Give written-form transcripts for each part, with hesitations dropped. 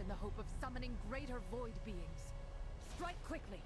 in the hope of summoning greater void beings. Strike quickly!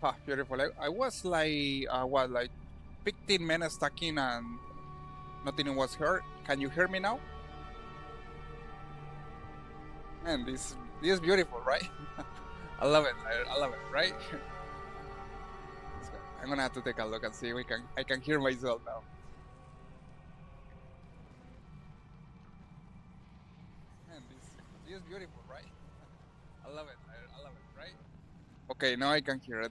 Ah, beautiful. I was like, what, like 15 minutes talking and nothing was heard. Can you hear me now? Man, this is beautiful, right? I love it. I love it, right? I'm gonna have to take a look and see if I can hear myself now. Man, this is beautiful, right? I love it. I love it, right? Okay, now I can hear it.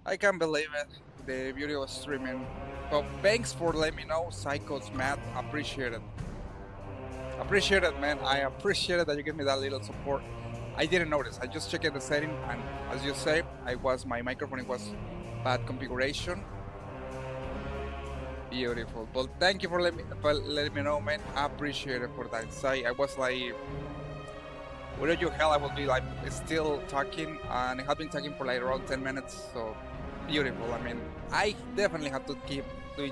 I can't believe it. The beauty of streaming. So thanks for letting me know, Psychos Matt. Appreciate it. Appreciate it, man. I appreciate it that you give me that little support. I didn't notice. I just checked the setting, and as you say, my microphone it was bad configuration. Beautiful. Well, thank you for letting me know, man. I appreciate it for that insight. I was like, without your help, I would be like still talking, and I have been talking for like around 10 minutes. So beautiful. I mean, I definitely have to keep doing.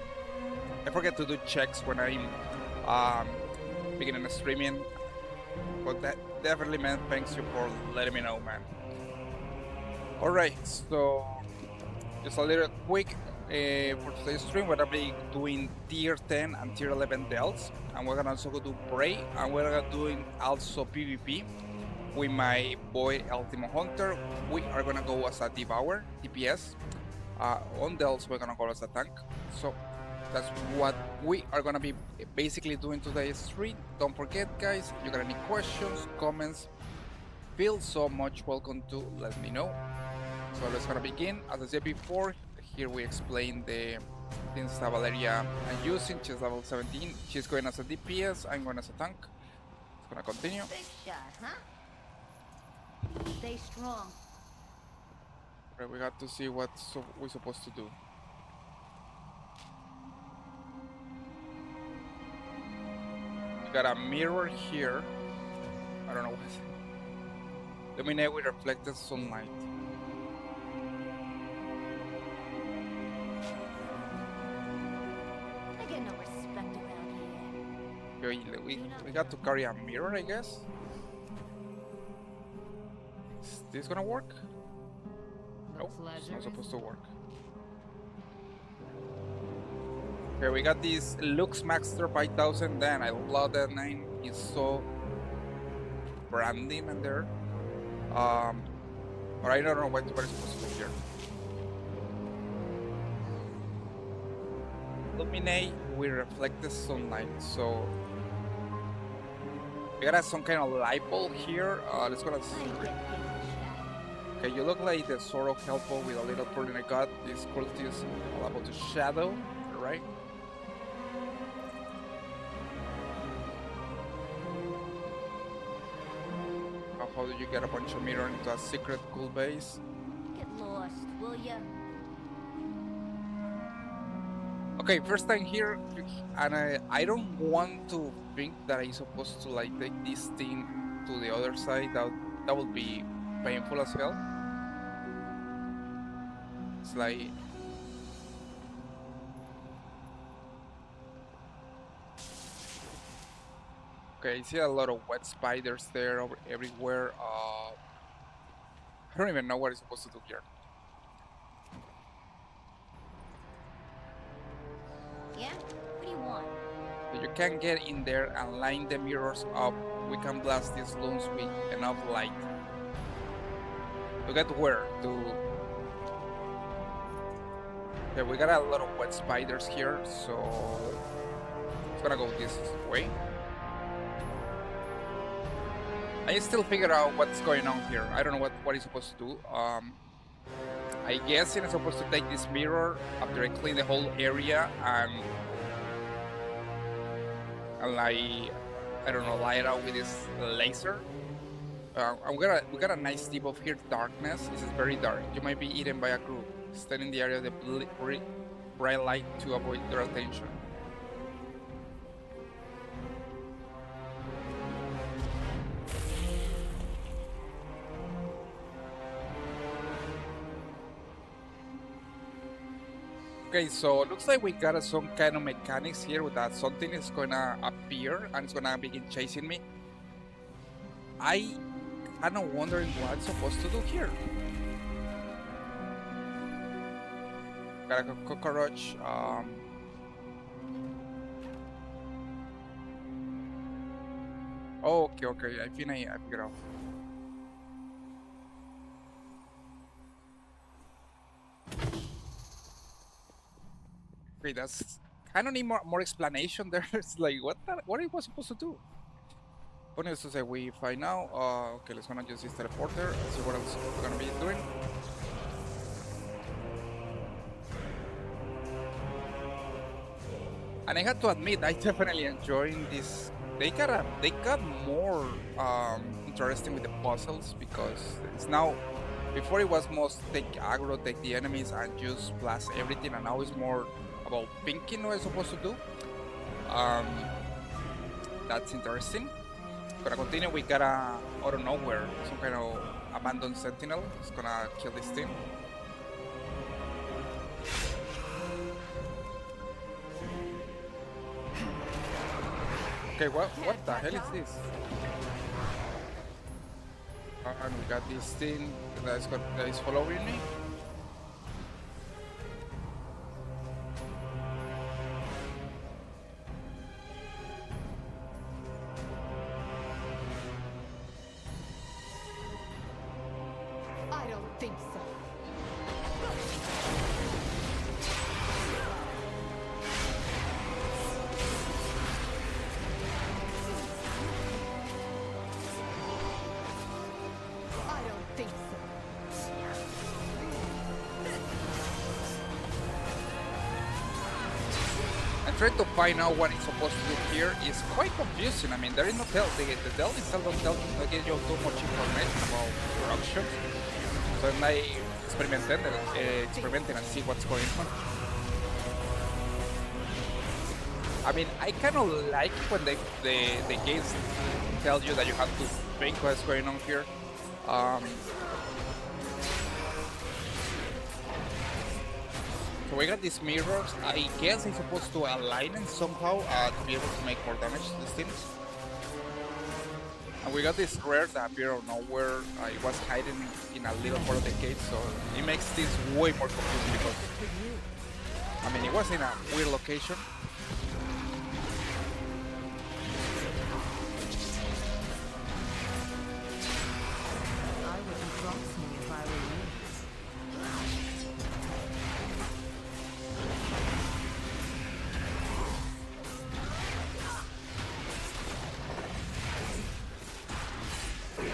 I forget to do checks when I'm beginning streaming. But that definitely, man, thanks you for letting me know, man. All right, so just a little quick for today's stream. We're gonna be doing tier 10 and tier 11 delts, and we're gonna also go do Prey, and we're gonna doing also PvP with my boy Ultimo Hunter. We are gonna go as a Devour DPS. On delts, we're gonna go as a tank. So that's what we are gonna be basically doing today's stream. Don't forget, guys, if you got any questions, comments, feel so much welcome to let me know. So let's gonna begin. As I said before, here we explain the things that Valeria I'm using. She's level 17. She's going as a DPS. I'm going as a tank. It's gonna continue. Big shot, huh? Stay strong. Okay, we got to see what we're supposed to do. We got a mirror here. I don't know what. Illuminate with reflected sunlight. I get no respect around here. Okay, we got to carry a mirror, I guess. Is this gonna work? No, it's not supposed to work. Okay, we got this Lux Maxter 5000. Then I love that name. It's so branding in there. But I don't know what it's supposed to do here. Illuminate will reflect the sunlight. So we got some kind of light bulb here. Let's go to screen. Okay, you look like the sort of helpful with a little problem I got. This quality is all about the shadow, right? How do you get a bunch of mirror into a secret cool base? Get lost, will ya? Okay, first time here, and I don't want to think that I'm supposed to like take this thing to the other side. That would be painful as hell. It's like okay, I see a lot of wet spiders there everywhere. I don't even know what I'm supposed to do here. Yeah? What do you want? So you can get in there and line the mirrors up. We can blast these looms with enough light. To get where? Okay, we got a lot of wet spiders here, so it's gonna go this way. I still figure out what's going on here. I don't know what he's supposed to do. I guess I'm supposed to take this mirror after I clean the whole area and like I don't know, light it out with this laser. We got a nice tip of here. Darkness. This is very dark. You might be eaten by a crew. Stand in the area of the bright light to avoid their attention. Okay, so it looks like we got some kind of mechanics here with that something is gonna appear and it's gonna begin chasing me. I'm wondering what I'm supposed to do here. got a cockroach. Oh, okay. I think I figured out. Okay, that's kind of need more explanation there. It's like what it was supposed to do. But needless to say, we find now. Okay, let's gonna use this teleporter and see what else we're gonna be doing. And I had to admit, I definitely enjoying this. They got more interesting with the puzzles because it's now. Before it was most take aggro, take the enemies, and just blast everything, and now it's more about thinking what I'm supposed to do. That's interesting. Gonna continue. We got out of nowhere some kind of abandoned sentinel. It's gonna kill this thing. Okay, what the hell is this? And we got this thing that is following me. I don't think so. I don't think so. I tried to find out what it's supposed to do here. It's quite confusing. I mean, there is no tell. The Dell itself don't give you too much information about your options. So I'm like experimenting and see what's going on. I mean, I kind of like it when the games tell you that you have to think what's going on here. So we got these mirrors. I guess I'm supposed to align them somehow to be able to make more damage to these things. And we got this rare that appeared out of nowhere. It was hiding in a little part of the cave, so it makes this way more confusing because, I mean, it was in a weird location. I wouldn't cross me if I were you.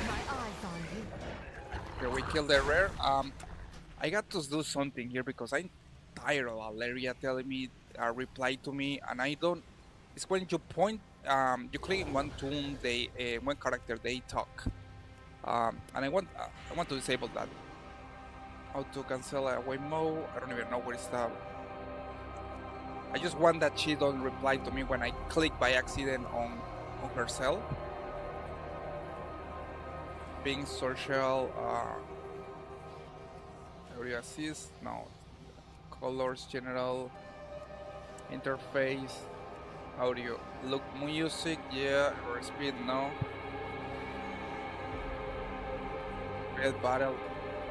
My eyes on you. Okay, we killed the rare. I got to do something here because I'm tired of Valeria telling me, reply to me, and I don't. It's when you point, you click in one toon, one character, they talk, and I want to disable that. How to cancel a Waymo? I don't even know where it's that. I just want that she don't reply to me when I click by accident on herself. Being social, area assist, no. Colors, general, interface, audio, look, music, yeah, or speed, no. Create battle,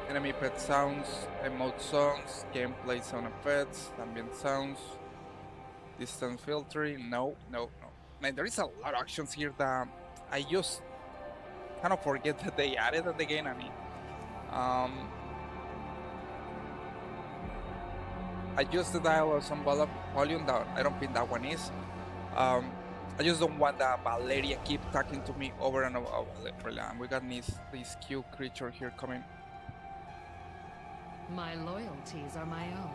enemy pet sounds, emote songs, gameplay sound effects, ambient sounds, distance filtering, no. Man, there is a lot of actions here that I just kind of forget that they added at the game. I mean, I just the dial or some volume that I don't think that one is. I just don't want that Valeria keep talking to me over and over. And we got this cute creature here coming. My loyalties are my own.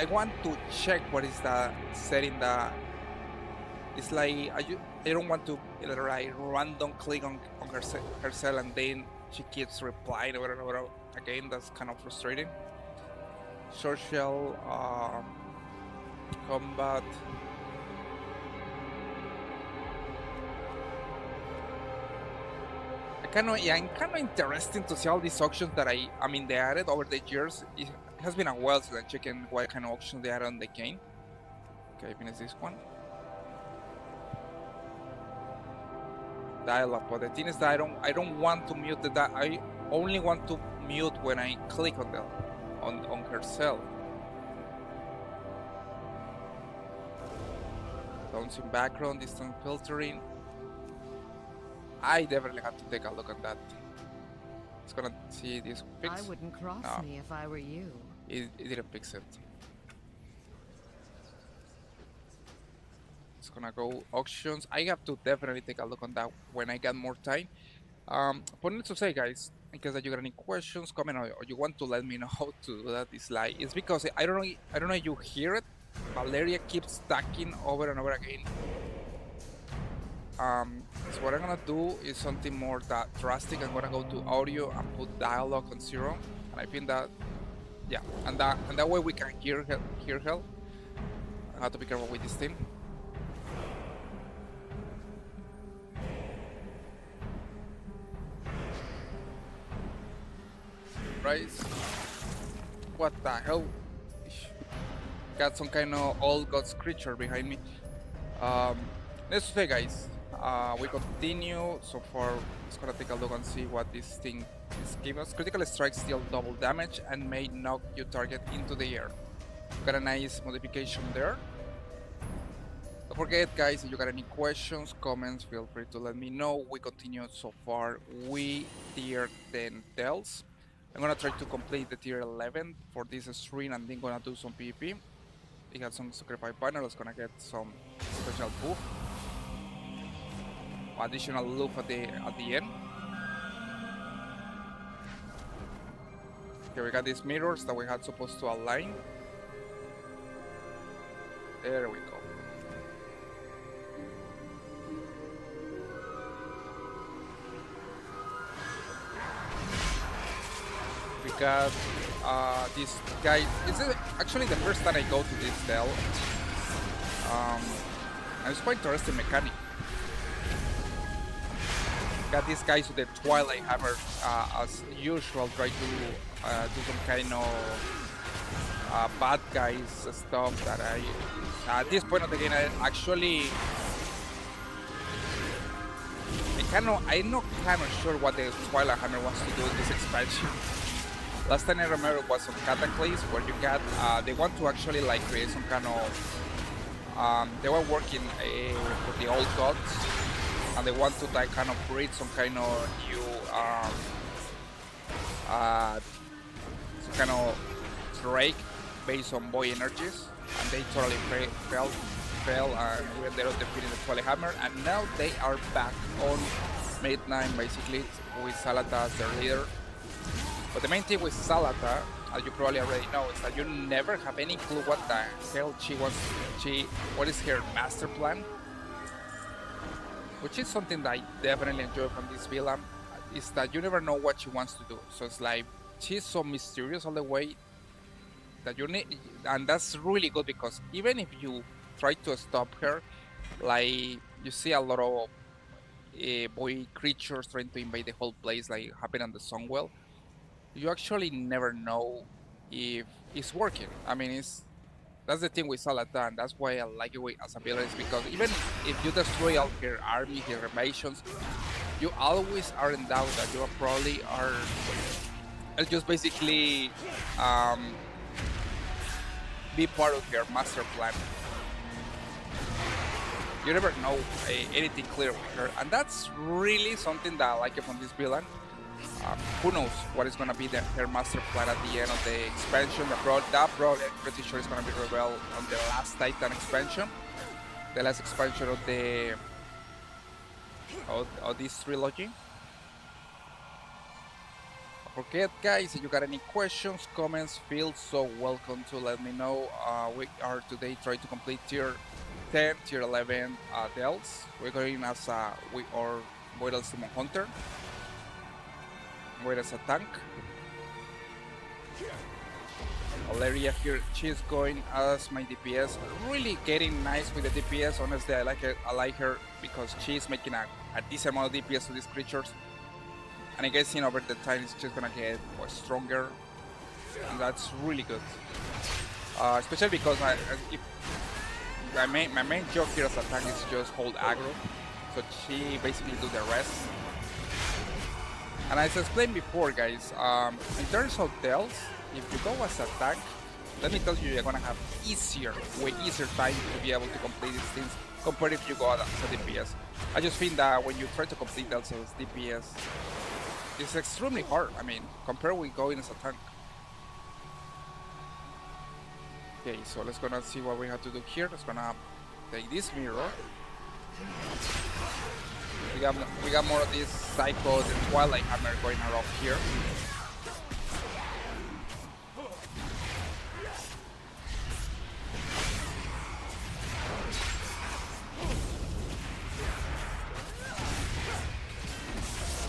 I want to check what is the setting that. It's like I don't want to like random click on herself and then she keeps replying over and over again. That's kind of frustrating. Social combat. I'm kind of interested to see all these auctions that I mean they added over the years. It has been a while since I checked what kind of auctions they added on the game. Okay, I think it's this one. Dial-up, but the thing is that I don't want to mute the only want to mute when I click on the on herself. Sounds in background, distance filtering. I definitely have to take a look at that. It's gonna see this fix. I wouldn't cross No. me if I were you. It didn't fix it. It's gonna go auctions. I have to definitely take a look on that when I get more time. But needless to say, guys, in case that you got any questions, comment, or you want to let me know how to do that dislike, it's because I don't know if you hear it. Valeria keeps stacking over and over again. So what I'm gonna do is something more that drastic. I'm gonna go to audio and put dialogue on 0, and I think that, yeah, and that way we can hear her. I have to be careful with this thing. Right? What the hell? Got some kind of old gods creature behind me. Let's say, guys, we continue. So far, it's gonna take a look and see what this thing is giving us. Critical strikes deal double damage and may knock your target into the air. Got a nice modification there. Don't forget, guys, if you got any questions, comments, feel free to let me know. We continue so far with tier 10 Dells. I'm gonna try to complete the tier 11 for this stream, and then gonna do some PvP. We got some sacrifice banner that's gonna get some special buff, additional loot at the end. Okay, we got these mirrors that we had supposed to align. There we go. We got this guy. This is actually the first time I go to this Dell. And it's quite interesting mechanic. Got these guys with the Twilight Hammer, as usual, try to do some kind of bad guys stuff that at this point of the game, I actually I'm not kind of sure what the Twilight Hammer wants to do in this expansion. Last time I remember was some Cataclysm where you got, they want to actually like create some kind of, they were working with the old gods, and they want to like kind of create some kind of new, some kind of Drake based on boy energies, and they totally fell, and we ended up defeating the Twilight Hammer, and now they are back on Midnight basically with Salata as their leader. But the main thing with Salata, as you probably already know, is that you never have any clue what the hell she wants, what is her master plan. Which is something that I definitely enjoy from this villain, is that you never know what she wants to do. So it's like, she's so mysterious all the way that you need, and that's really good because even if you try to stop her, like you see a lot of boy creatures trying to invade the whole place, like happened on the Sunwell. You actually never know if it's working. I mean, that's the thing with Salata, and that's why I like it as a villain, is because even if you destroy all her army, her invasions, you always are in doubt that you probably are just basically be part of her master plan. You never know anything clear with her, and that's really something that I like from this villain. Who knows what is going to be her master plan at the end of the expansion. That probably, I'm pretty sure, is going to be revealed on the last Titan expansion, the last expansion of this trilogy. Don't forget, guys, if you got any questions, comments, feel so welcome to let me know. We are today trying to complete tier 10, tier 11 Dells. We're going as we are Voidal Summon Hunter. Where as a tank. Valeria here, she's going as my DPS, really getting nice with the DPS. Honestly, I like her because she's making a decent amount of DPS to these creatures, and I guess over the time it's just gonna get stronger, and that's really good. Especially because my main job here as a tank is just hold aggro, so she basically do the rest. And as I explained before, guys, in terms of Dells, if you go as a tank, let me tell you, you're gonna have way easier time to be able to complete these things compared if you go as a DPS. I just think that when you try to complete Dells as DPS, it's extremely hard. I mean, compared with going as a tank. Okay, so let's gonna see what we have to do here. Let's gonna take this mirror. We got more of this Psycho and Twilight Hammer going around here.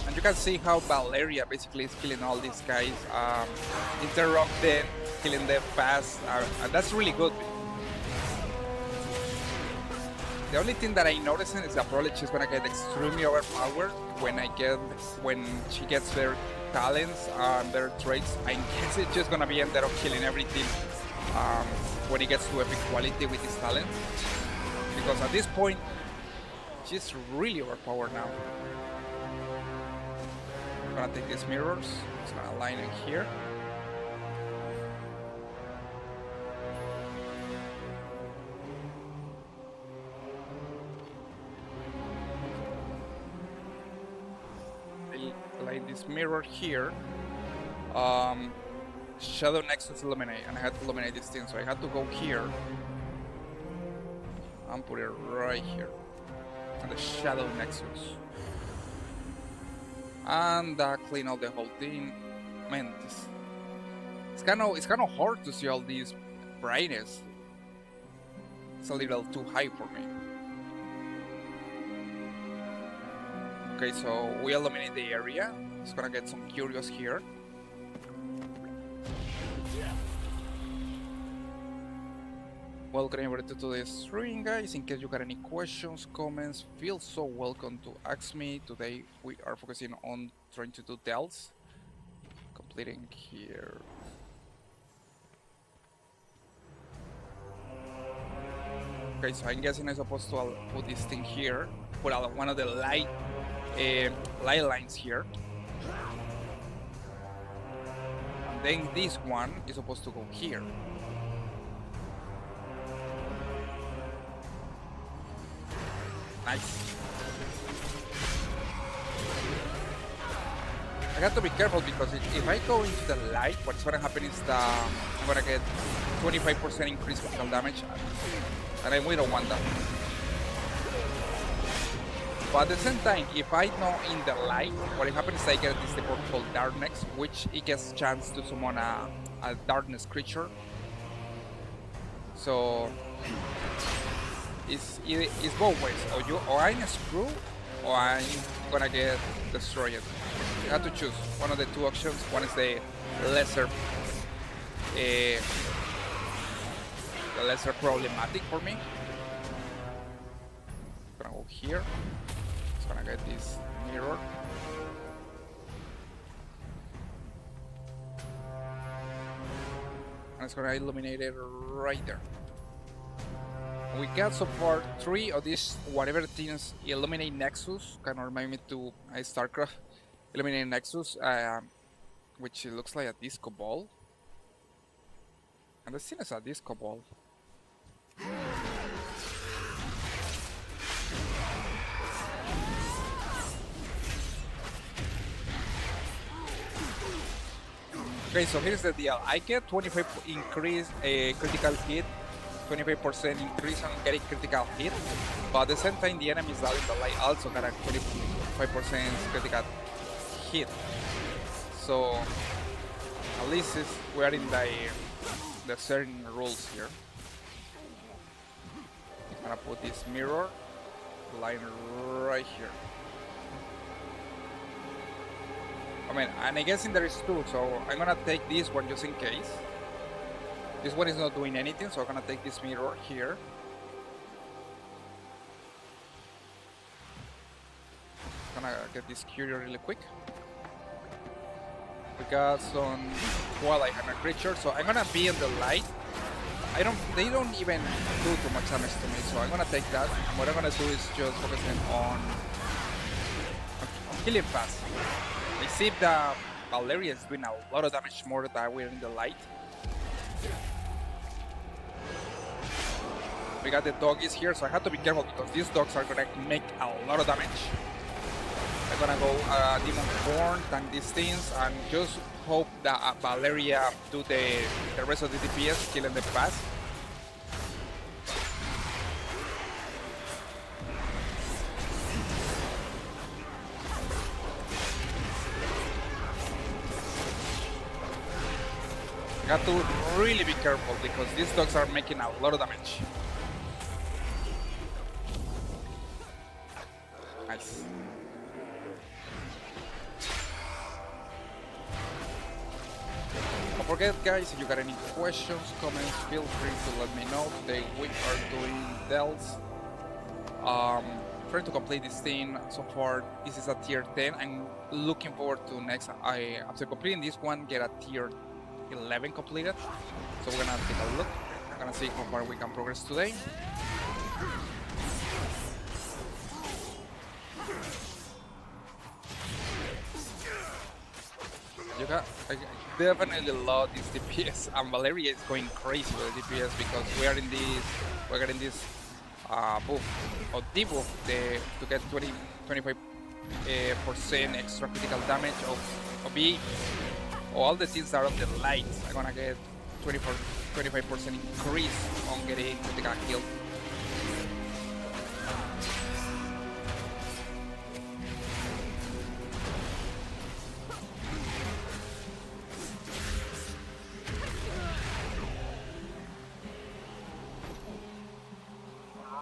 And you can see how Valeria basically is killing all these guys, interrupt them, killing them fast, and that's really good. The only thing that I noticed is that probably she's gonna get extremely overpowered when she gets their talents and their traits. I guess it's just gonna be ended up killing everything when it gets to epic quality with his talent. Because at this point, she's really overpowered now. I'm gonna take these mirrors. It's gonna align it here. This mirror here, Shadow Nexus Illuminate, and I had to illuminate this thing, so I had to go here and put it right here, and the Shadow Nexus, and clean out the whole thing. Man, it's kind of hard to see all these brightness. It's a little too high for me. Okay, so we illuminate the area. It's gonna get some curious here. Welcome everybody to the stream, guys. In case you got any questions, comments, feel so welcome to ask me. Today we are focusing on trying to do Dells. Completing here. Okay, so I'm guessing I'm supposed to put this thing here. Put one of the light lines here. And then this one is supposed to go here. Nice. I got to be careful because if I go into the light, what's gonna happen is that I'm gonna get 25% increase critical damage, and we don't want that. But at the same time, if I know in the light, what happens is I get this report called Darkness, which it gets chance to summon a darkness creature. So it's both ways. Or I'm screwed, or I'm gonna get destroyed. You have to choose one of the two options. One is the lesser problematic for me. I'm gonna go here. Gonna get this mirror. And it's gonna illuminate it right there. We got so far 3 of these whatever things illuminate Nexus. Kind of remind me to StarCraft. Illuminate Nexus, which looks like a disco ball. And the thing is a disco ball. Okay, so here's the deal. I get 25 increase critical hit, 25% increase on getting critical hit, but at the same time the enemies that in the light also got a 25% critical hit. So at least we are in the certain rules here. I'm gonna put this mirror line right here. I mean, and I'm guessing there is 2, so I'm gonna take this one just in case. This one is not doing anything, so I'm gonna take this mirror here. Gonna get this curio really quick. We got some Twilight Hammer creatures, so I'm gonna be in the light. They don't even do too much damage to me, so I'm gonna take that. And what I'm gonna do is just focusing on killing fast. I see that Valeria is doing a lot of damage more than we're in the light. We got the doggies here, so I have to be careful because these dogs are gonna make a lot of damage. I'm gonna go Demon Horn, tank these things, and just hope that Valeria do the rest of the DPS, killing the pass. Got to really be careful because these dogs are making a lot of damage. Nice. Don't forget, guys, if you got any questions, comments, feel free to let me know. Today we are doing Dells. Trying to complete this thing. So far, this is a tier 10. I'm looking forward to next. After completing this one, get a tier 11 completed. So we're gonna take a look. I'm gonna see how far we can progress today. I definitely love this DPS, and Valeria is going crazy with the DPS because we're getting this buff or debuff to get 25% extra critical damage of B. All the things that are on the lights are gonna get 25% increase on getting critical kill.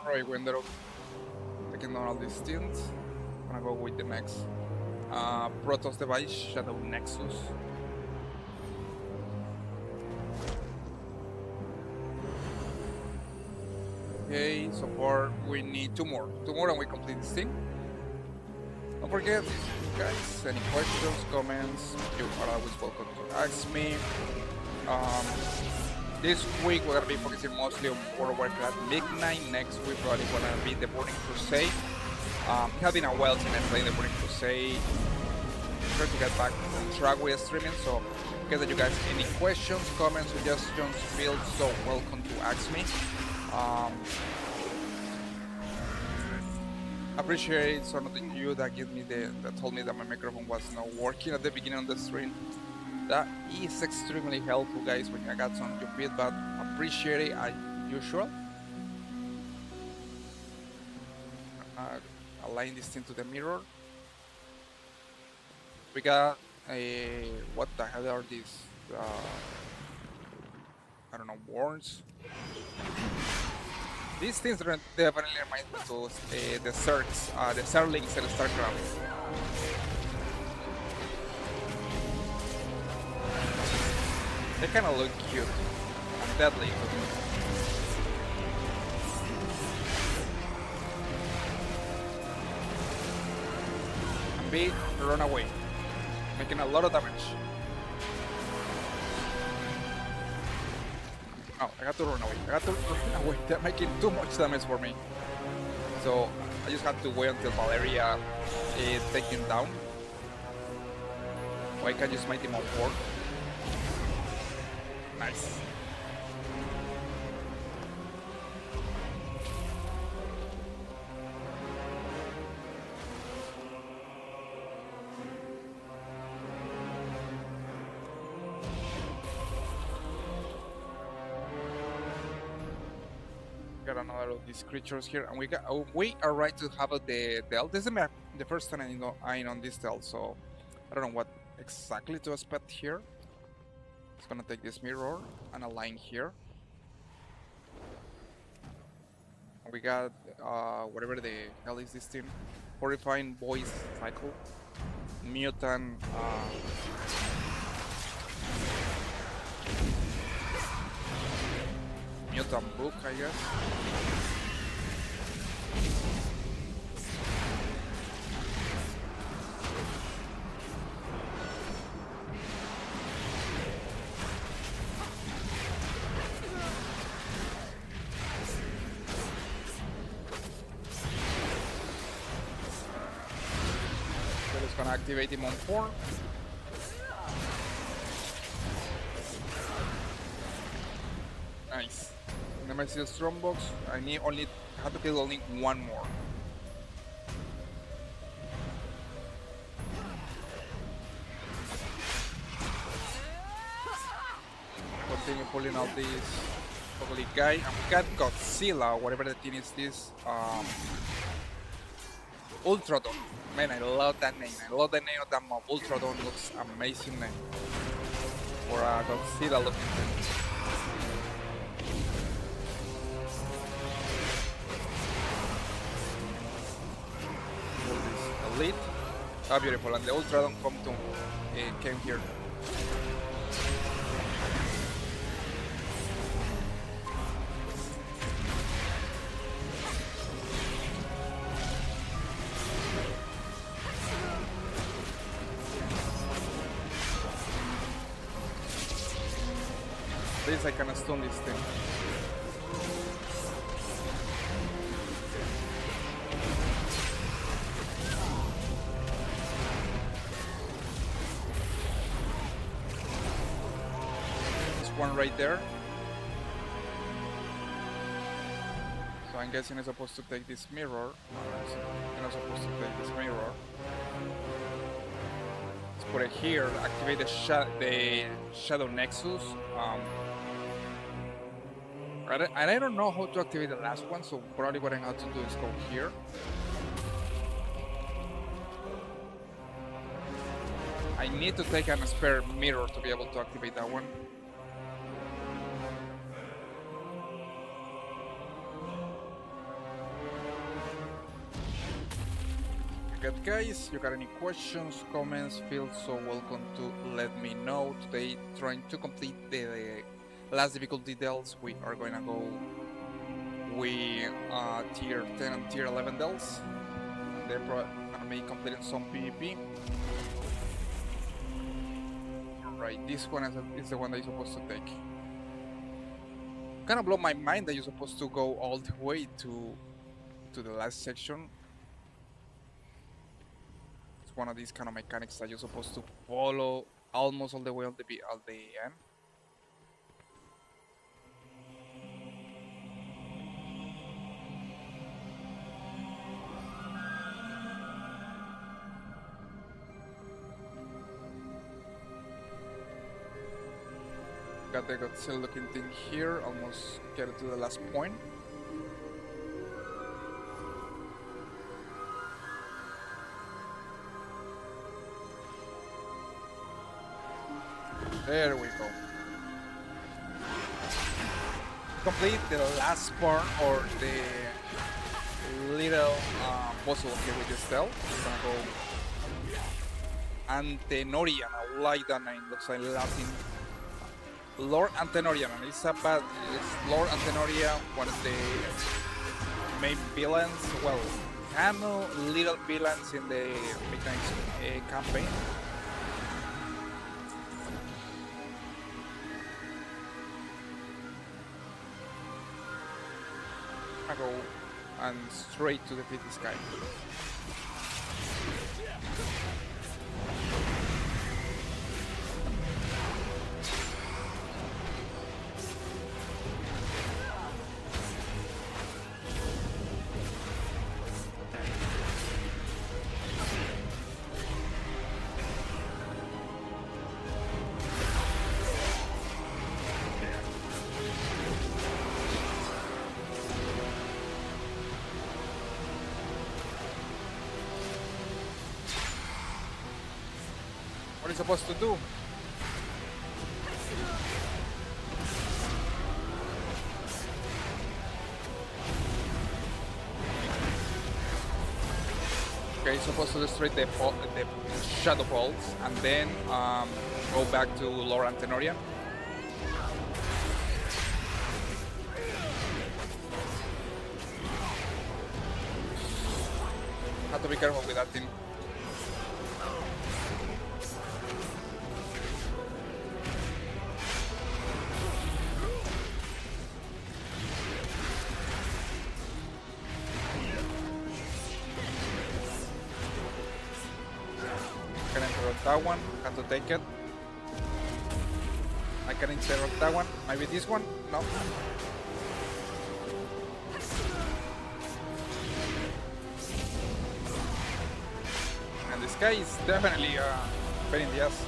Alright, we ended up taking down all these things. I'm gonna go with the next Protoss device, Shadow Nexus. Okay, so far we need two more and we complete this thing. Don't forget, guys, any questions, comments, you are always welcome to ask me. This week we're gonna be focusing mostly on World of Warcraft Midnight. Next week probably gonna be the Burning Crusade. It has been a while since I played the Burning Crusade. I'm trying to get back on track with streaming, so in case that you guys any questions, comments, suggestions, feel so welcome to ask me. Appreciate some of you that told me that my microphone was not working at the beginning of the stream. That is extremely helpful, guys, when I got some of your feedback. Appreciate it as usual. Align this thing to the mirror. We got a what the hell are these? I don't know, warns. These things definitely remind me of the Zergs, the Zerlings in StarCraft. They kind of look cute and deadly. And B, run away, making a lot of damage. Oh, I got to run away. They're making too much damage for me. So I just have to wait until Valeria takes him down. Or I can just make him on board. Nice. Got another of these creatures here, and we are right to have the Dell. This is the first time I'm on this Dell, so I don't know what exactly to expect here. It's gonna take this mirror and align here. And we got whatever the hell is this thing, horrifying voice cycle, mutant. Mutant book, I guess. gonna activate him on 4. Nice. Nemesis Strongbox. I have to kill only one more. Continue pulling out this ugly guy. And we got Godzilla, whatever the thing is this. Ultradon. Man, I love that name. I love the name of that mob. Ultradon looks amazing name. For a Godzilla looking thing. Elite. Ah, beautiful. And the Ultradon came here. Please, I can stun this thing. One right there. So I'm guessing it's supposed to take this mirror. I'm not supposed to take this mirror. Let's put it here. Activate the Shadow Nexus. And I don't know how to activate the last one, so probably what I have to do is go here. I need to take a spare mirror to be able to activate that one. Guys, you got any questions, comments, feel so welcome to let me know. Today, trying to complete the last difficulty dells. We are going to go with tier 10 and tier 11 dells. And they're going to be completing some PvP. Alright, this one is the one that you're supposed to take. Kind of blow my mind that you're supposed to go all the way to the last section. One of these kind of mechanics that you're supposed to follow almost all the way at the end. Got the Godzilla looking thing here, almost get it to the last point. There we go. Complete the last part, or the little puzzle here with this cell. We're gonna go Antenorian. I like that name. Looks like Latin. Lord Antenorian. It's Lord Antenoria, one of the main villains. Well, handle little villains in the Midnight campaign. I go and straight to defeat this guy. What are you supposed to do? Okay, you're supposed to destroy the Shadow Pulse and then go back to Lord Antenorian. Have to be careful with that thing. That one, have to take it. I can interrupt that one. Maybe this one? No. And this guy is definitely pain in the ass.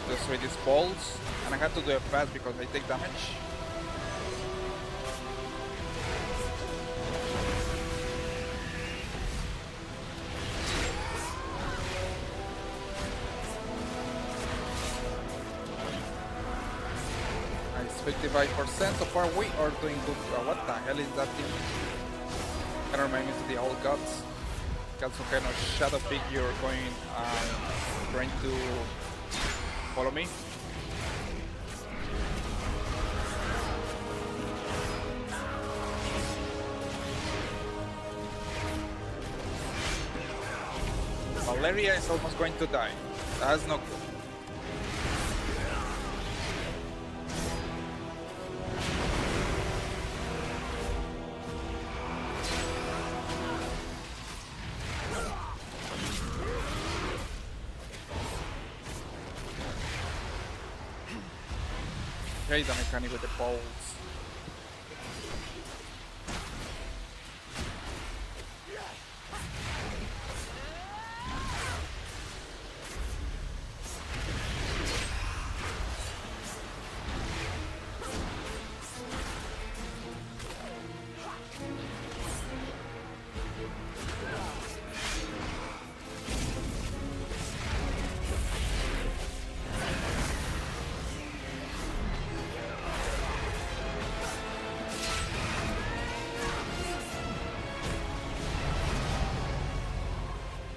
Destroy these balls. And I had to do it fast because I take damage. Nice, 55% so far. We are doing good. What the hell is that thing? Kind of reminds me of the old gods. Also kind of shadow figure going, trying to follow me. Valeria is almost going to die. That's not good. Okay, the mechanic with the balls.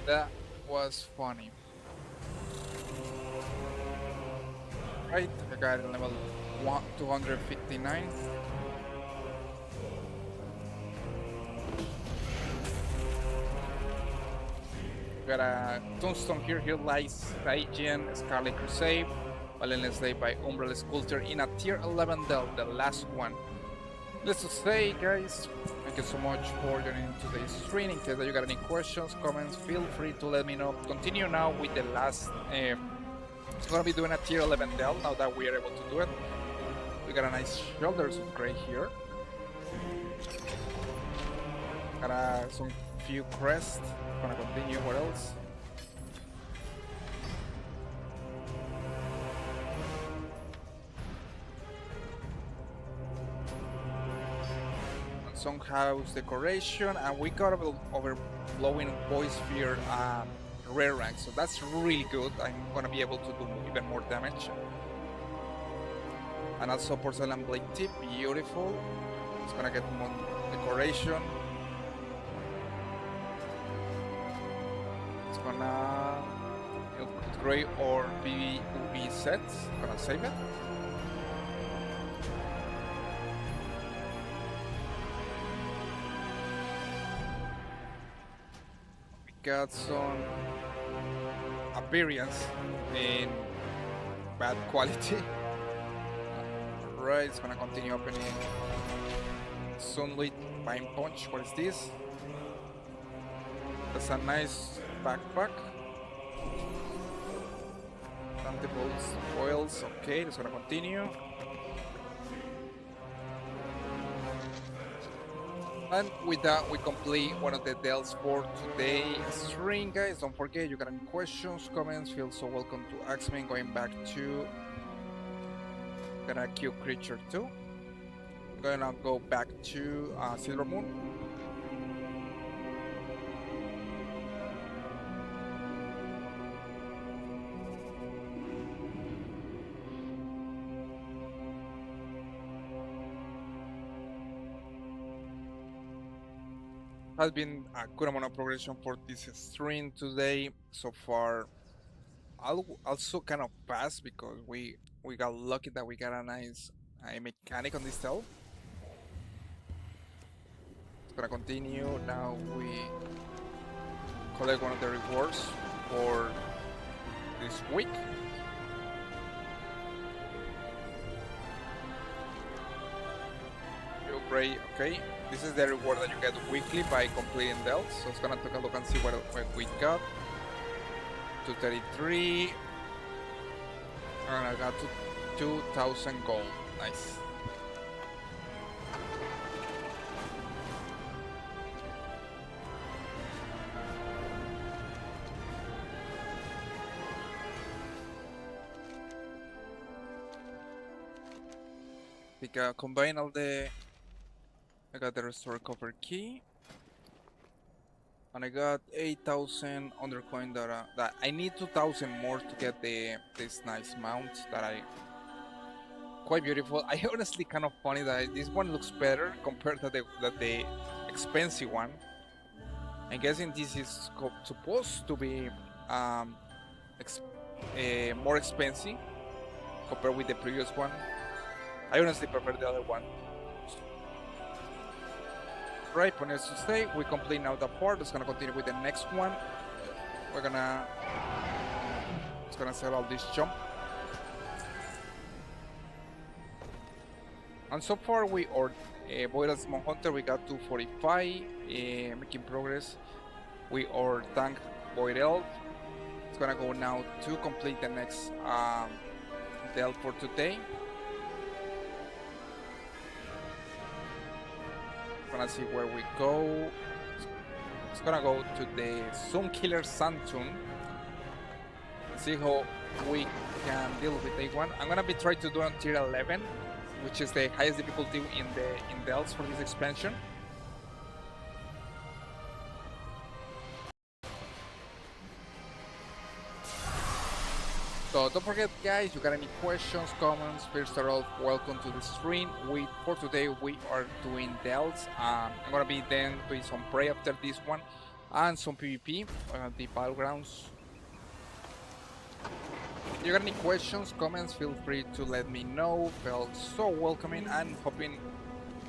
That was funny. Right, I got level 259. Got a Tombstone here. Here lies Stygian, Scarlet Crusade, Valiant Slave by Umbral Sculptor in a tier 11 delve, the last one. Let's just say, guys, thank you so much for joining today's stream. In case that you got any questions, comments, feel free to let me know. Continue now with the last. It's gonna be doing a tier 11 delve now that we are able to do it. We got a nice shoulders of gray here. Got some few crests. Gonna continue. What else? Some house decoration, and we got overflowing void sphere rare rank, so that's really good. I'm gonna be able to do even more damage. And also porcelain blade tip, beautiful. It's gonna get more decoration. It's gonna gray or PvP sets. Gonna save it. Got some appearance in bad quality. Right, it's gonna continue opening Sunlit Pine Punch. What is this? That's a nice backpack. Tangibles, oils, okay, it's gonna continue. And with that, we complete one of the delves for today's stream, guys. Don't forget, you got any questions, comments, feel so welcome to ask me. Going back to gonna kill creature 2. Gonna go back to Silver Moon. Has been a good amount of progression for this stream today so far. Also kind of fast because we got lucky that we got a nice mechanic on this delve. It's gonna continue. Now we collect one of the rewards for this week. Gray, okay. This is the reward that you get weekly by completing delves. So it's gonna take a look and see what we got. 233. And I got 2,000 gold. Nice. Combine all the. I got the restore cover key. And I got 8,000 undercoin that I need 2,000 more to get this nice mount that I quite beautiful. I honestly kind of funny that this one looks better compared to the expensive one. I'm guessing this is supposed to be more expensive compared with the previous one. I honestly prefer the other one. Right, needs to stay. We complete now the part. It's gonna continue with the next one. It's gonna sell all this jump. And so far we are Boyra's Small Hunter. We got 245, making progress. We are Tank Boyd Elf. It's gonna go now to complete the next delve for today. Gonna see where we go. It's gonna go to the Sunkiller Sandtune. See how we can deal with that one. I'm gonna be trying to do on tier 11, which is the highest difficulty in the elves for this expansion. So don't forget, guys, you got any questions, comments, first of all, welcome to the stream. For today we are doing delves. I'm gonna be then doing some prey after this one and some PvP, the battlegrounds. If you got any questions, comments, feel free to let me know. Felt so welcoming and hoping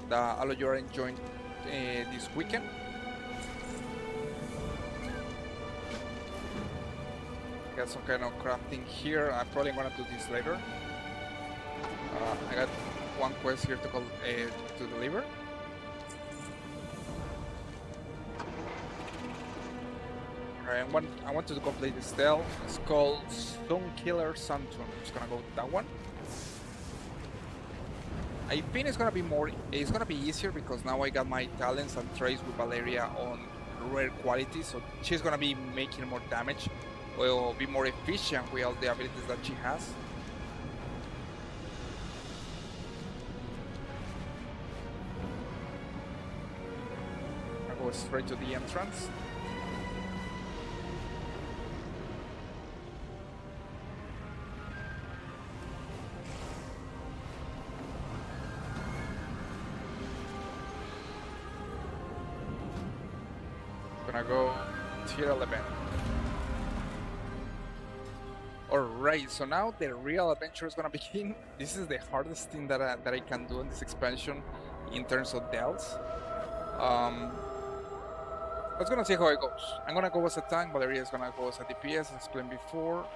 that all of you are enjoying this weekend. Got some kind of crafting here. I'm probably gonna do this later. I got one quest here to deliver. Alright, I want to complete this tale. It's called Sunkiller Sandtune. I'm just gonna go with that one. I think it's gonna be easier because now I got my talents and traits with Valeria on rare quality, so she's gonna be making more damage. Will be more efficient with all the abilities that she has. I'll go straight to the entrance. Gonna go tier 11. Alright, so now the real adventure is gonna begin. This is the hardest thing that I can do in this expansion in terms of delves. Let's gonna see how it goes. I'm gonna go as a tank, Valeria is gonna go as a DPS, as explained before.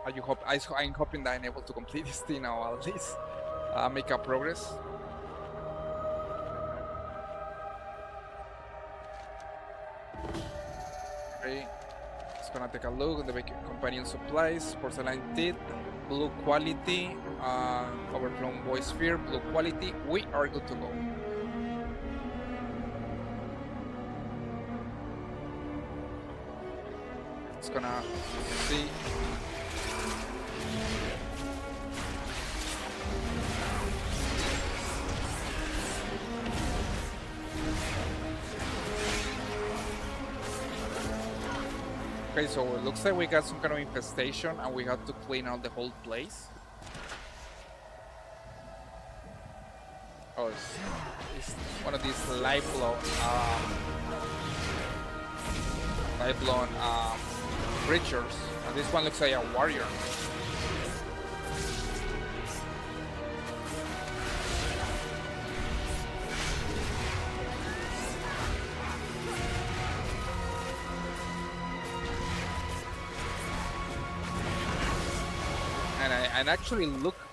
I'm hoping that I'm able to complete this thing now, at least make a progress. Okay. Gonna take a look at the companion supplies, porcelain teeth, blue quality, overflown voice sphere, blue quality. We are good to go. It's gonna see. Okay, so it looks like we got some kind of infestation and we have to clean out the whole place. Oh, it's one of these live-blown creatures. And this one looks like a warrior. And actually,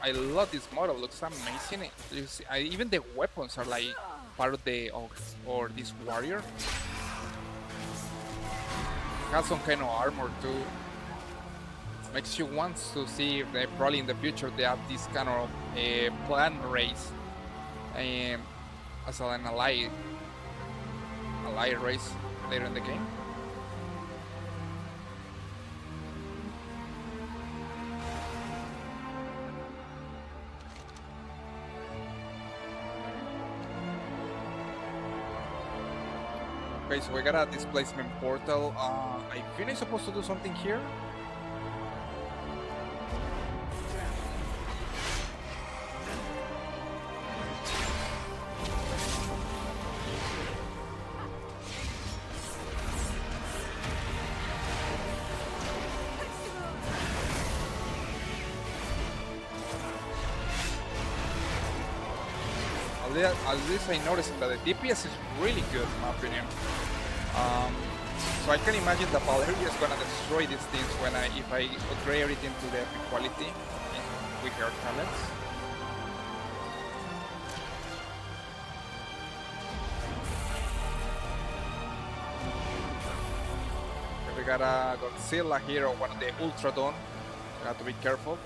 I love this model. Looks amazing. You see, even the weapons are like part of or this warrior. has some kind of armor too. Makes you want to see if they probably in the future they have this kind of planned race as an ally race later in the game. Okay, so we got a displacement portal. I think I'm supposed to do something here. At least I noticed that the DPS is really good in my opinion. So I can imagine that Valeria is gonna destroy these things if I upgrade everything to the epic quality with her talents. We got a Godzilla here, or one of the Ultradon. I have to be careful.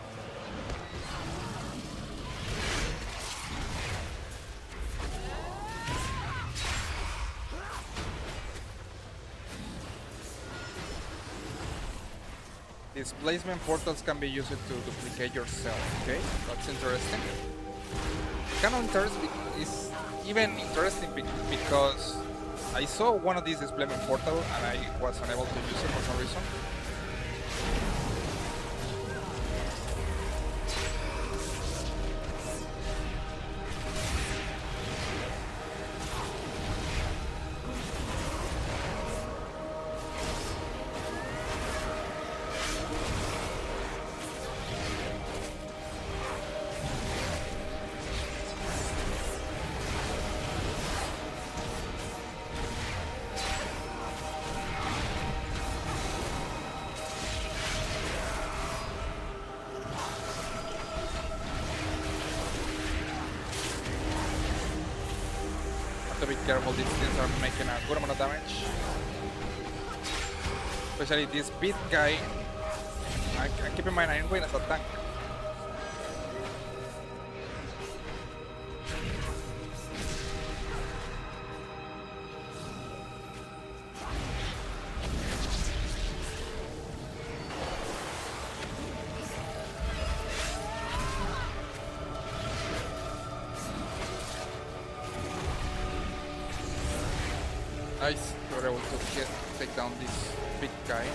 Displacement portals can be used to duplicate yourself, okay? That's interesting. Kind of interesting, it's even interesting because I saw one of these displacement portals and I was unable to use it for some reason. Be careful, these things are making a good amount of damage. Especially this beat guy. And keep in mind, I'm going as a tank. Nice, we were able to take down this big guy.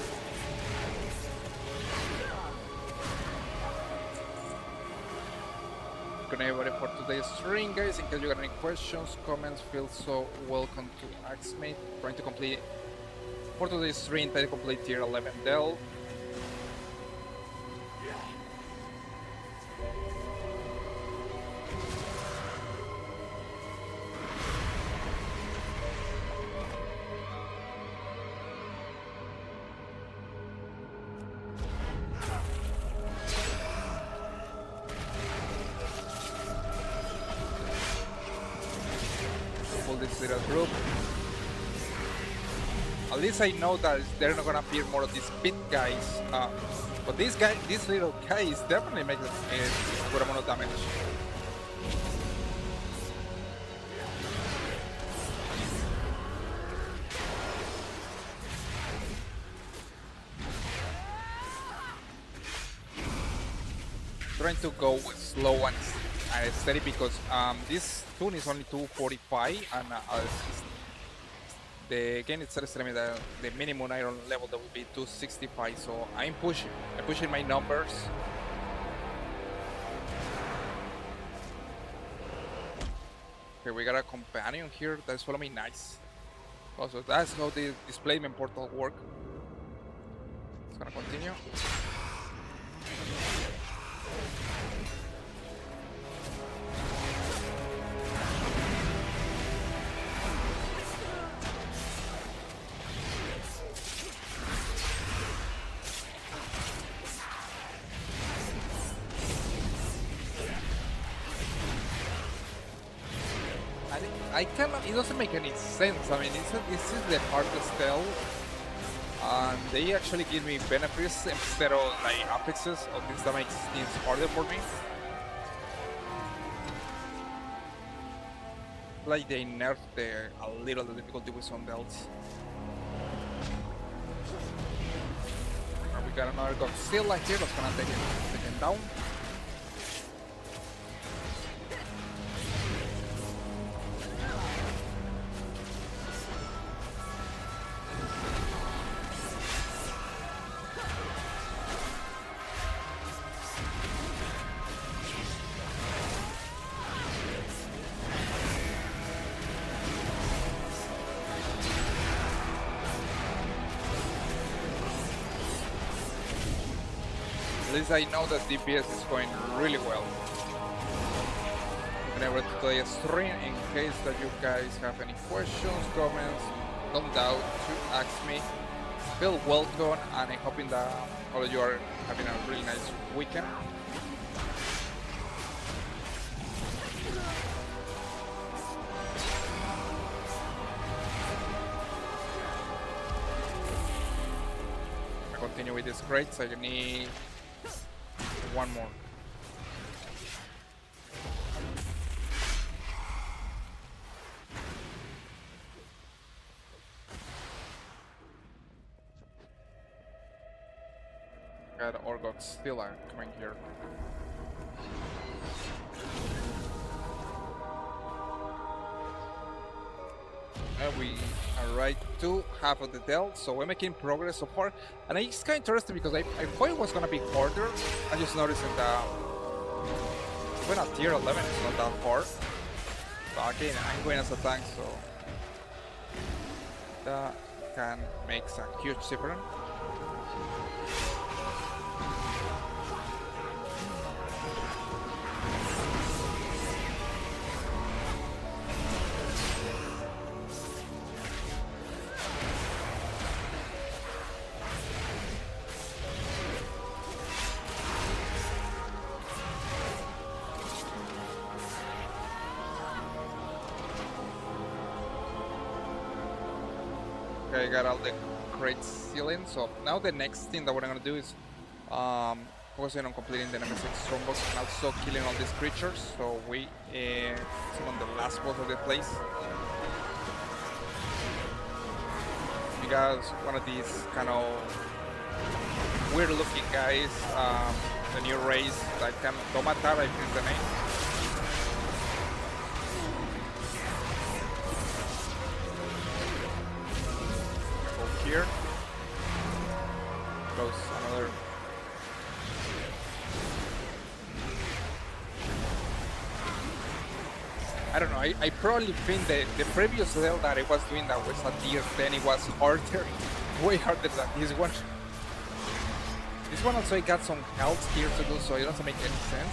Good night everybody for today's stream, guys. In case you got any questions, comments, feel so welcome to ask me. Trying to complete for today's stream, try to complete tier 11 Dell. This little group. At least I know that they're not gonna appear more of these pit guys. But this little guy is definitely making a good amount of damage. Trying to go slow and steady because this tune is only 245 and the game itself is telling me that the minimum iron level that will be 265, so I'm pushing my numbers. Okay, we got a companion here that's following me, nice. Also, that's how the displacement portal work. It's gonna continue. I cannot, it doesn't make any sense. I mean, this is the hardest tell. and they actually give me benefits instead of like affixes or things that makes things harder for me. Like they nerfed a little the difficulty with some belts. And we got another Godzilla here that's gonna take him down. At least I know that DPS is going really well. Whenever to play a stream, in case that you guys have any questions, comments, don't doubt to ask me. Feel welcome, and I'm hoping that all of you are having a really nice weekend. I continue with this crate, so you need one more. Got Orgot still coming here. And we are right to half of the Dell, so we're making progress so far. And it's kind of interesting because I thought it was gonna be harder. I just noticed that when at tier 11 it's not that hard. But again, I'm going as a tank, so that can make a huge difference. Okay, I got all the crates sealing, so now the next thing that we're gonna do is focusing on completing the Nemesis Strongbox and also killing all these creatures, so we summon the last boss of the place. You guys, one of these kind of weird looking guys, the new race that can Domatar, I think is the name. Here goes another. I don't know, I probably think the previous level that I was doing that was a tier 10, it was harder, way harder than this one. This one also I got some health here to do, so it doesn't make any sense.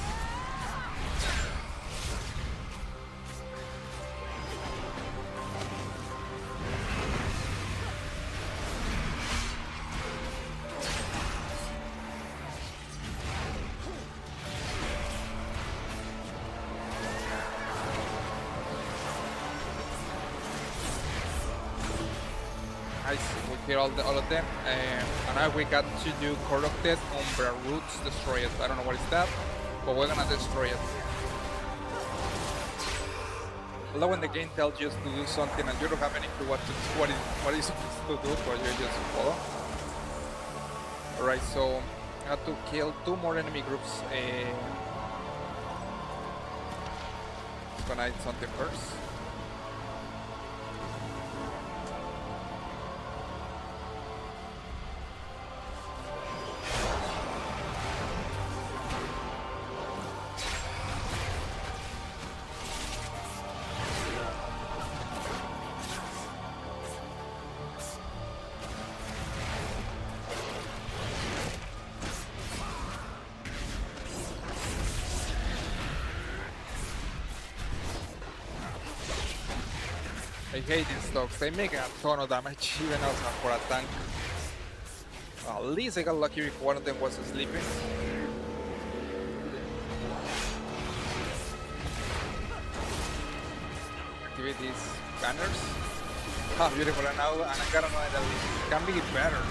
We clear all of them, and now we got to do Corrupted, Umbra Roots, destroy it. I don't know what is that, but we're gonna destroy it. Although when the game tells you to do something and you don't have any clue what is supposed to do, but you just follow. Alright, so I have to kill 2 more enemy groups. Just gonna eat something first. I hate these dogs, they make a ton of damage even also for a tank. At least I got lucky if one of them was sleeping. Activate these banners. Ah, beautiful, and now I got another that can be better.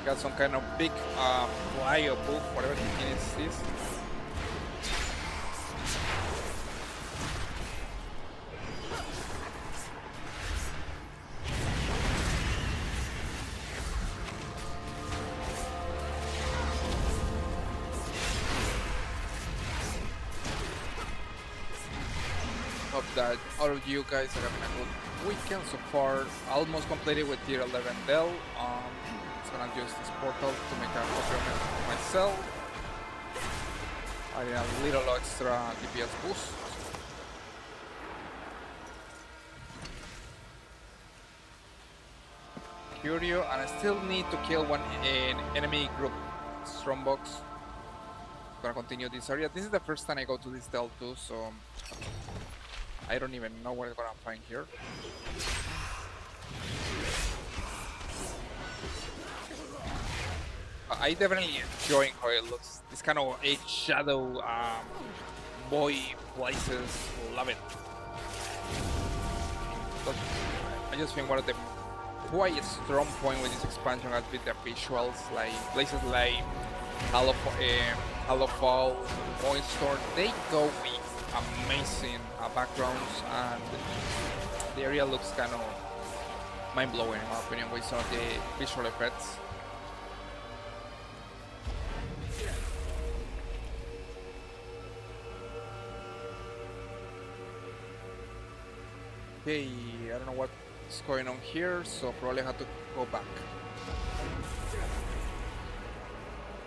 Got some kind of big fly or boof, whatever the thing is this. Hope that all of you guys are having a good weekend so far. Almost completed with tier 11 Dell. Just gonna use this portal to make a copy of myself. Adding a little extra DPS boost. Curio, and I still need to kill one enemy group. Strombox. Gonna continue this area. This is the first time I go to this Dell too, so I don't even know what I'm gonna find here. I definitely enjoying how it looks. This kind of Age Shadow boy places, love it. But I just think one of the quite strong point with this expansion has been the visuals, like places like Hallowfall, Moonstorm. They go with amazing backgrounds, and the area looks kind of mind-blowing in my opinion with some of the visual effects. Okay, I don't know what's going on here, so probably have to go back.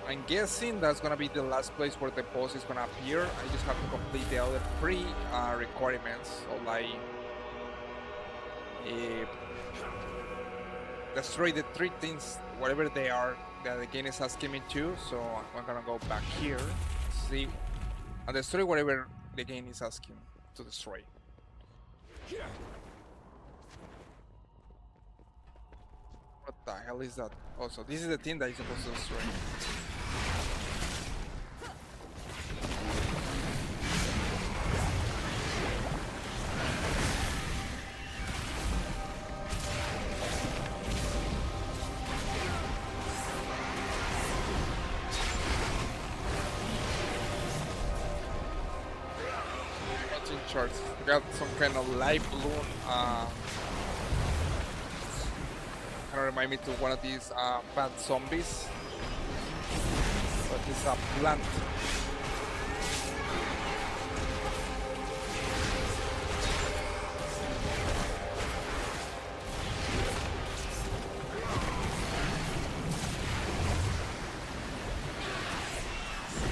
I'm guessing that's gonna be the last place where the boss is gonna appear. I just have to complete the other 3 requirements, so like destroy the 3 things, whatever they are, that the game is asking me to. So I'm gonna go back here, see, and destroy whatever the game is asking to destroy. What the hell is that? Also, this is the thing that you're supposed to destroy. What's in charge? We got some kind of light balloon. Kind of remind me to one of these bad zombies, but it's a plant.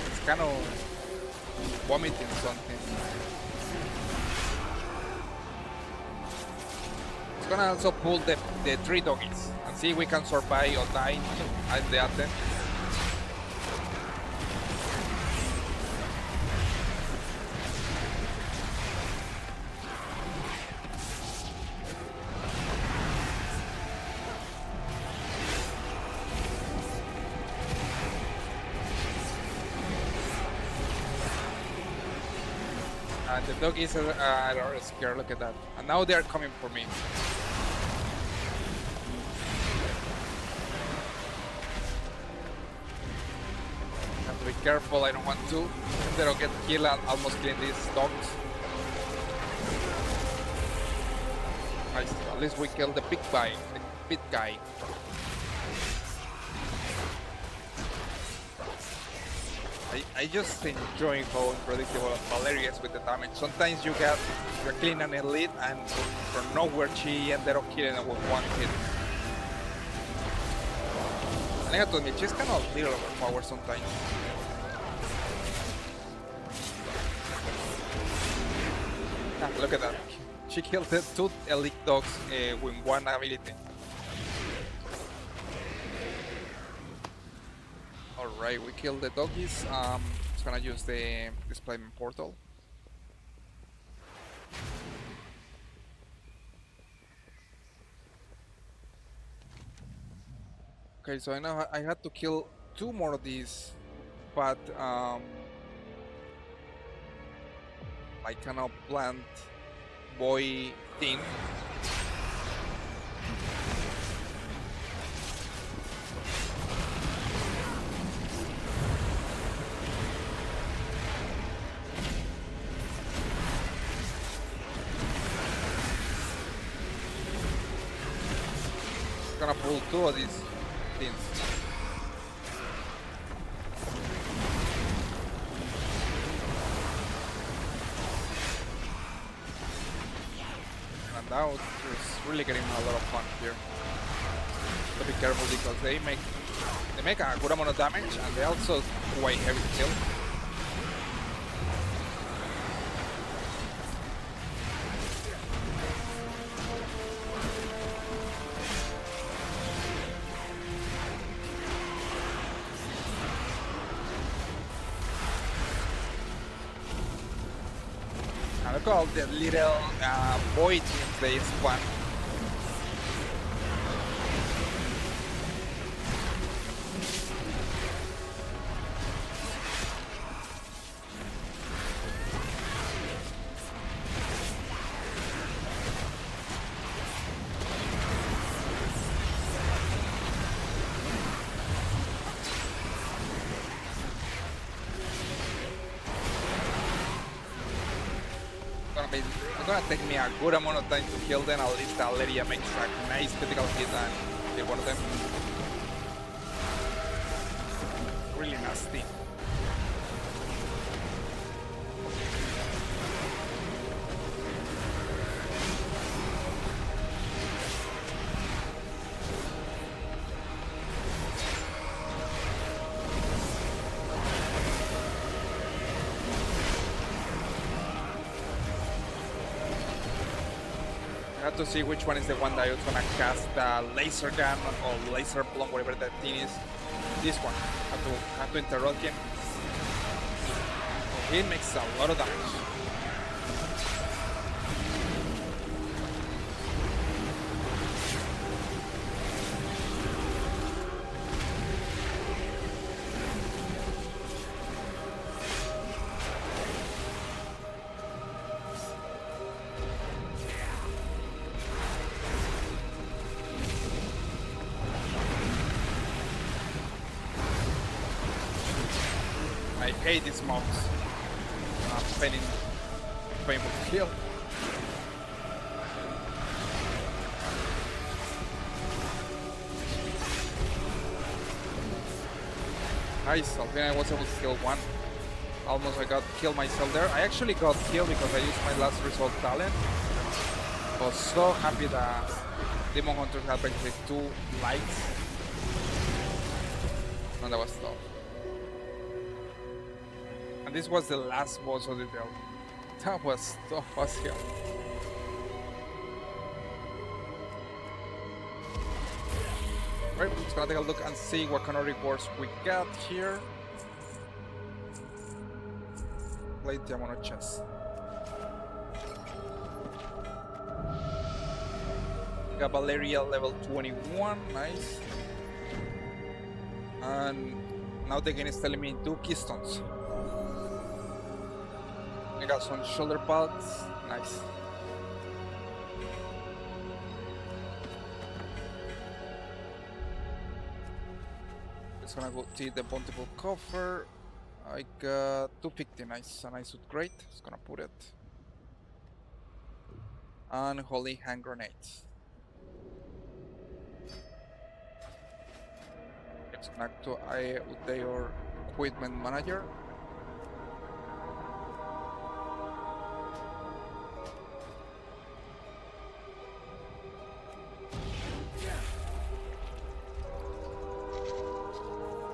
It's kind of vomiting something. It's gonna also pull the 3 doggies and see if we can survive or die at the attempt. And the doggies are scared, look at that. And now they're coming for me. Be careful, I don't want to. They don't get killed and almost killing these dogs. Nice. At least we killed the big guy. I just enjoy how unpredictable Valeria is with the damage. Sometimes you're killing an elite and from nowhere she ended up killing it with 1 hit. And I have to admit, she's kind of a little overpowered sometimes. Look at that. She killed the 2 elite dogs with 1 ability. Alright, we killed the doggies. Just gonna use the displacement portal. Okay, so I know I had to kill 2 more of these, but I cannot plant boy thing. gonna pull two of these things. And now it's really getting a lot of fun here. So be careful because they make a good amount of damage and they also quite heavy to kill. And look at all the little void things they spawn. It's gonna take me a good amount of time to kill them. At least Aleria makes a nice critical hit and kill one of them. Really nasty. To see which one is the one that is gonna cast the laser gun or laser plum, whatever that thing is. This one. Have to interrupt him. He makes a lot of damage. I hate these mobs. Painful to kill. Nice, I think I was able to kill one. Almost I got killed myself there. I actually got killed because I used my last result talent. I was so happy that Demon Hunter had basically 2 lights. And that was tough. And this was the last boss of the delve. That was tough as hell. Right, just gonna take a look and see what kind of rewards we got here. Plate Diamond chest. We got Valeria level 21, nice. And now the game is telling me 2 keystones. I got some shoulder pads, nice. Just gonna go see the bountiful coffer. I got 250, nice, a nice wood crate. Just gonna put it. And holy hand grenades. Let's connect to their equipment manager.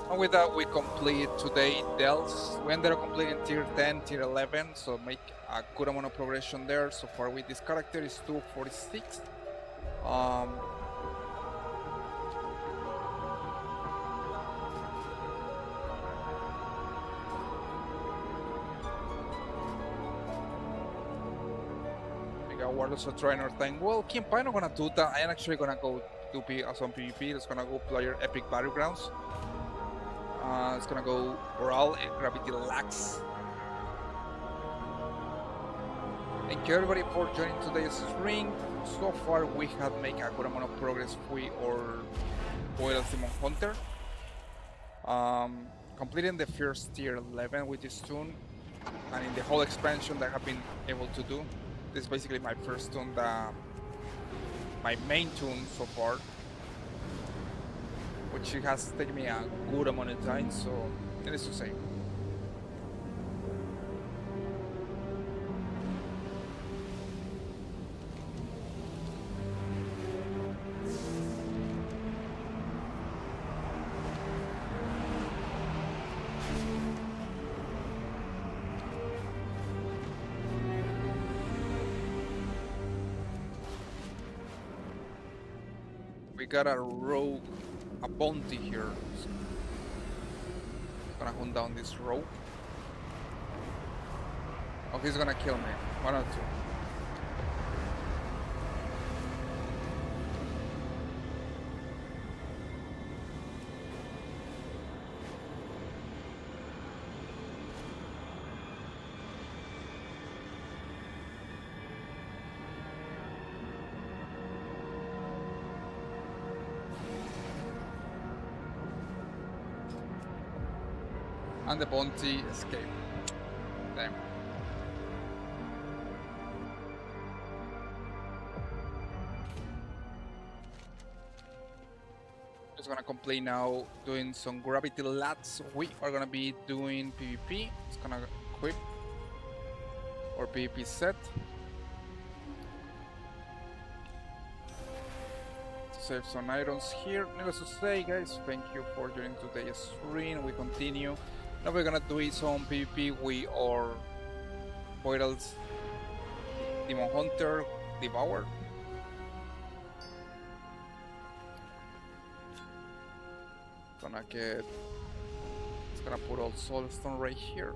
And with that, we complete today delves. We ended up completing tier 10, tier 11, so make a good amount of progression there. So far with this character is 246. We got Warlords of Trainer thing. Well, Kimpai not gonna do that. I am actually gonna go do some PvP. It's gonna go player Epic Battlegrounds. It's gonna go Oral and Gravity Lax. Thank you everybody for joining today's stream. So far we have made a good amount of progress with our Oil Demon Hunter. Completing the first tier 11 with this tune, and in the whole expansion that I have been able to do. This is basically my first tune, my main tune so far. which has taken me a good amount of time, so needless to say. We got a rogue, a bounty here. So gonna hunt down this rogue. Oh, he's gonna kill me. 1 or 2. And the bounty escaped. Damn. Just gonna complete now doing some gravity lats. We are gonna be doing PvP. It's gonna equip or PvP set. Save some items here. Needless to say, guys, thank you for joining today's stream. We continue. Now we're gonna do some PvP with our portals, Demon Hunter, Devour. It's gonna put all Soulstone right here.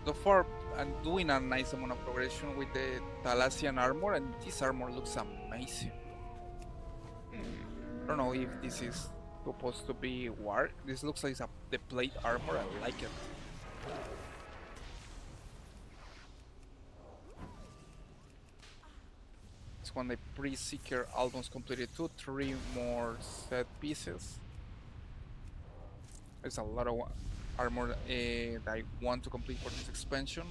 So far, I'm doing a nice amount of progression with the Thalassian armor, and this armor looks amazing. I don't know if this is supposed to be war. This looks like the plate armor. I like it. It's when the pre-seeker almost completed 2-3 more set pieces. There's a lot of armor that I want to complete for this expansion.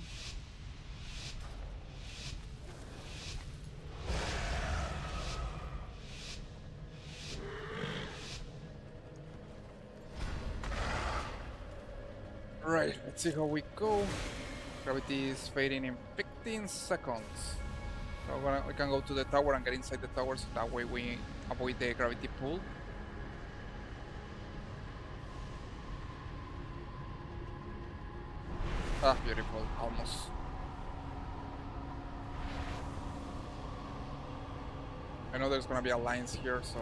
Right, let's see how we go. Gravity is fading in 15 seconds. So we can go to the tower and get inside the tower, so that way we avoid the gravity pull. Ah, beautiful, almost. I know there's gonna be alliance here, so...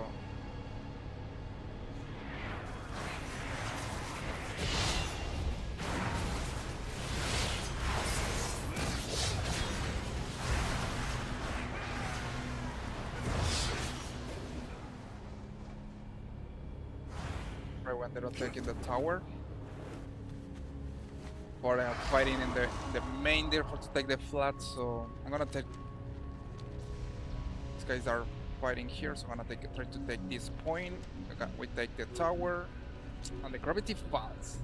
Right when they're taking the tower. Or fighting in the main there to take the flat, so I'm gonna take... These guys are fighting here, so I'm gonna try to take this point. We take the tower, and the gravity falls.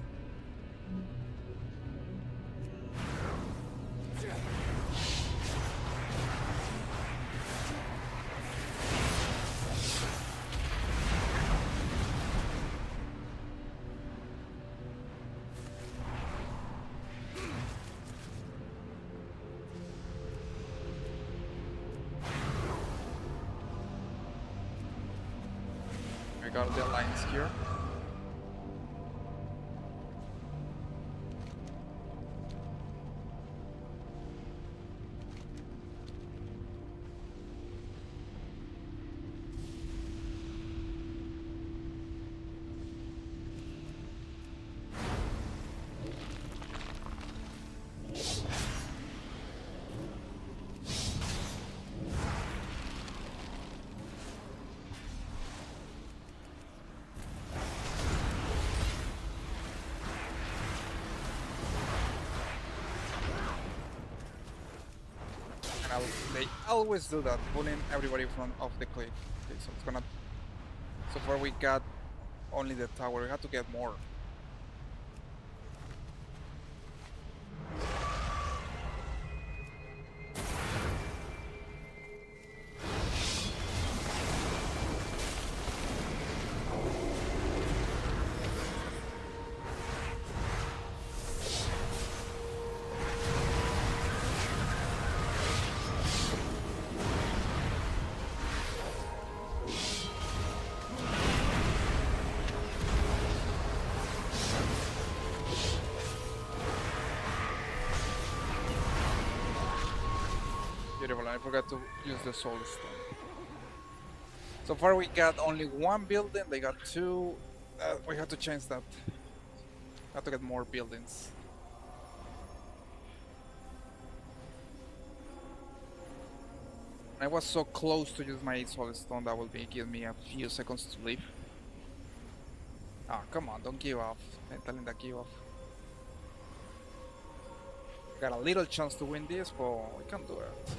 We got the alliance here. They always do that, pulling everybody from off the cliff. Okay, so it's gonna. So far we got only the tower. We have to get more. Beautiful, I forgot to use the soul stone. So far we got only one building, they got two. We have to change that. Have to get more buildings. I was so close to use my soul stone that will be give me a few seconds to leave. Ah, come on, don't give up. I'm telling that give up. Got a little chance to win this, but we can do it.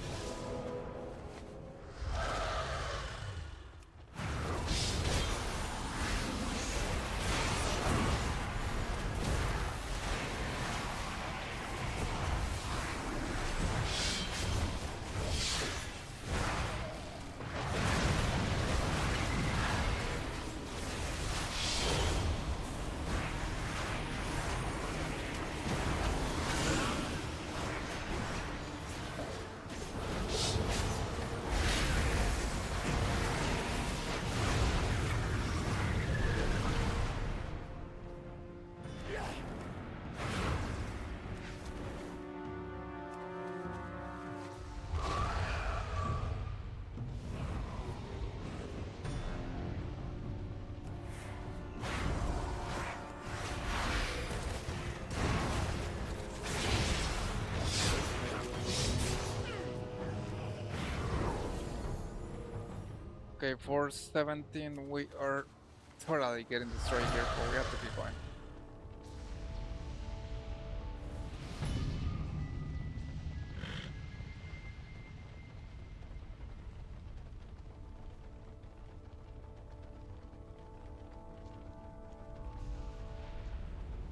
Okay, 417, we are totally getting destroyed here, but we have to keep going.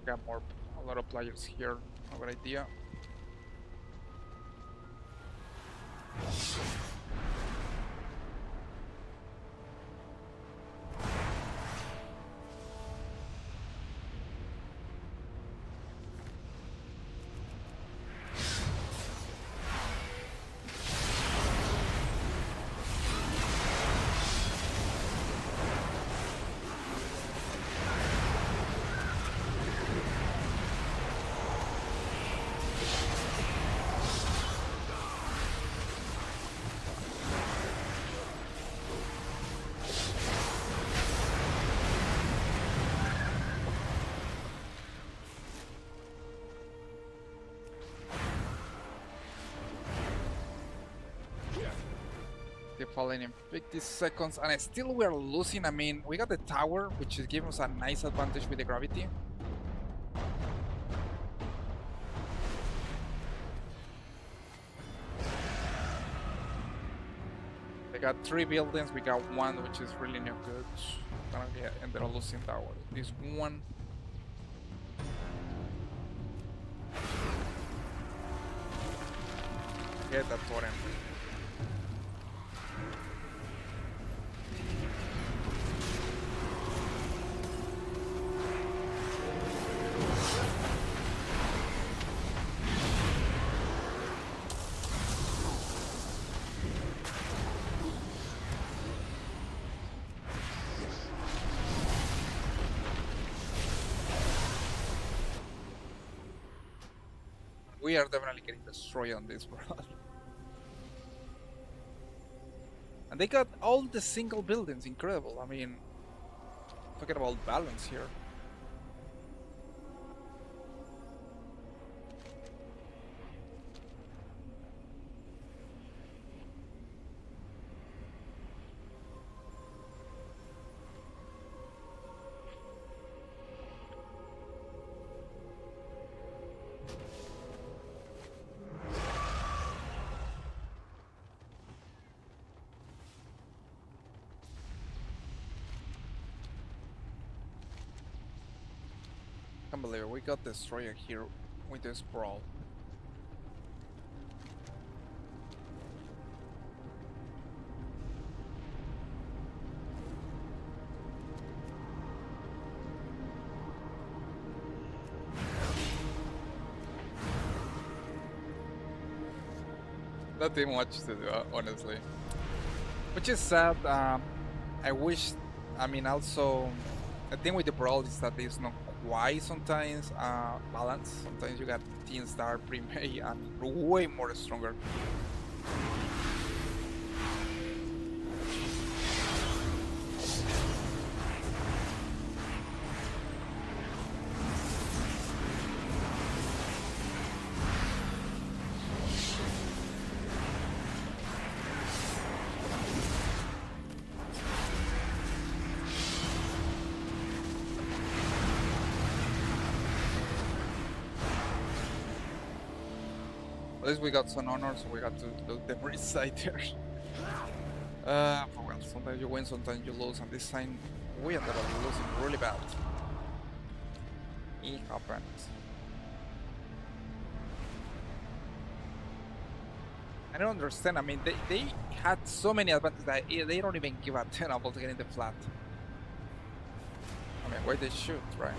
Got a lot of players here, no good idea. They're falling in 50 seconds, and still we're losing. I mean, we got the tower, which is giving us a nice advantage with the gravity. They got 3 buildings, we got 1, which is really not good. Gonna end up losing tower. This one. Get that totem. We are definitely getting destroyed on this world. And they got all the single buildings, incredible. I mean, forget about balance here. Can't believe it. We got Destroyer here with this brawl. Nothing much to do, honestly. Which is sad. I wish. I mean, also, the thing with the brawl is that it's not quite sometimes balanced. Sometimes you got teams that are pre-made and way more stronger. At least we got some honor, so we got to look the pretty side there. Well, sometimes you win, sometimes you lose, and this time we ended up losing really bad. It happens. I don't understand. I mean, they had so many advantages that they don't even give a 10 about getting the flat. I mean, where they shoot, right?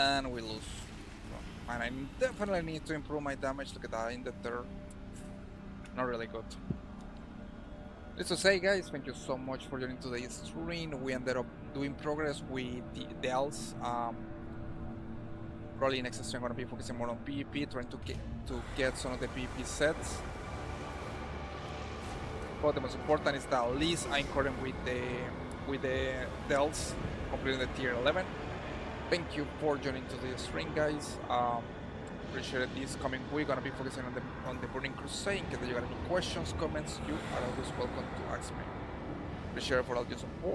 And we lose. And I definitely need to improve my damage. Look at that in the third. Not really good. Let's just say, guys, thank you so much for joining today's stream. We ended up doing progress with the Dells. Probably next stream I'm gonna be focusing more on PvP, trying to get some of the PvP sets. But the most important is that at least I'm current with the Dells, completing the tier 11. Thank you for joining today's stream, guys. Appreciate it. This coming week, gonna be focusing on the Burning Crusade. In case you got any questions, comments, you are always welcome to ask me. Appreciate it for all your support.